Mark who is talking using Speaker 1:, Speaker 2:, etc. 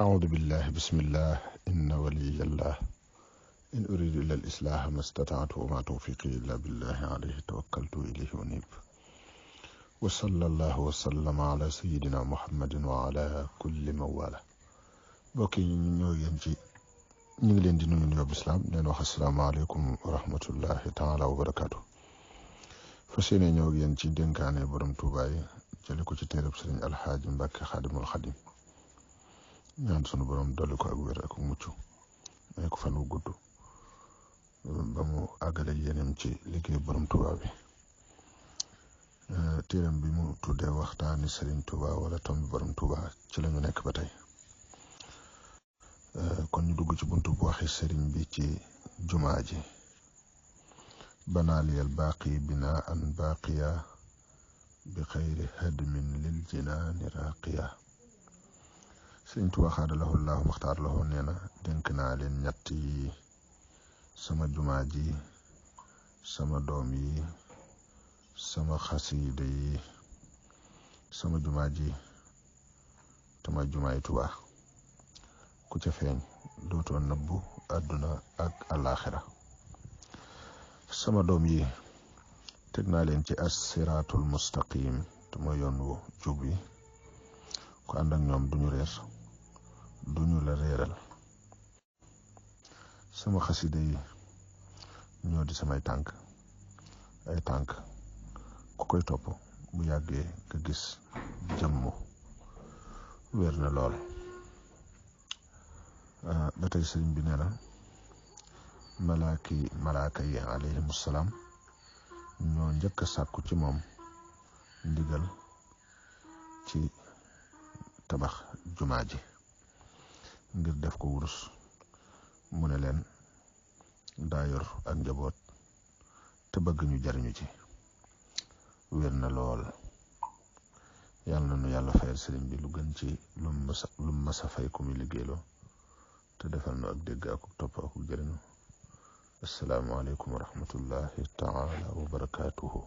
Speaker 1: أعوذ بالله بسم الله إن ولي الله إن أريد إلا الإصلاح ما استطعت وما توفيقي إلا بالله عليه توكلت إليه أنيب وصلى الله وسلم على سيدنا محمد وعلى كل موالى بوكي ñoo yeen ci ñu ngi leen di nuyu nuyoo islam leen wax asalaamaaleykum wa rahmatullahi taala wa barakaatu fas yéene ñëw ak yéen ci dénkaane borom Tuubaa yi jële ko ci téereb Sëriñ Alxaaji Mbàkke Xaadimul Xadim ñaan sunu borom dolli ko ak wér ak mucc may ko fan wu gudd ba mu àggale yéenam ci liggéey borom Tuubaa bi téeram bi mu tuddee waxtaani Sëriñ Tuubaa wala tombi borom Tuubaa ci lañu nekk ba tey kon ñu dugg ci buntu bu waxi sëriñ bi ci jumaa ji banaaliyal baaqi binaa an baaqiya bi xayri hadmin lil jinaani raaqiya sëriñ Tuubaa xaadalahu llaahu maxtaar lahu nee na dénk naa leen ñett yi sama jumaa ji sama doom yi sama xasiida yi sama jumaa ji tama jumaay Tuubaa ku ca feeñ dootoo nëbbu àdduna ak àllaaxira sama doom yi teg naa leen ci as-siraatul mustaqim te mooy yoon wu jub wi ku ànd ak ñoom duñu réer duñu la réeral sama xasida yi ñoo di samay tànk ay tànk ku koy topp bu yàggee nga gis jëmm wér na lool ba tey sëriñ bi nee na malaaka yi alayhimu salaam ñoo njëkk a sàkku ci moom ndigal ci tabax jumaa ji ngir def ko wurus mu ne leen daa yor ak njaboot te bëgg ñu jariñu ci wér na lool yàlla na nu yàlla fayal sëriñ bi lu gën ci lu masa fay ku muy liggéeyloo te defal nu ak dégg ak topp ak jëriñu assalaamu aleykum wa rahmatullahi taala wa barakaatuhu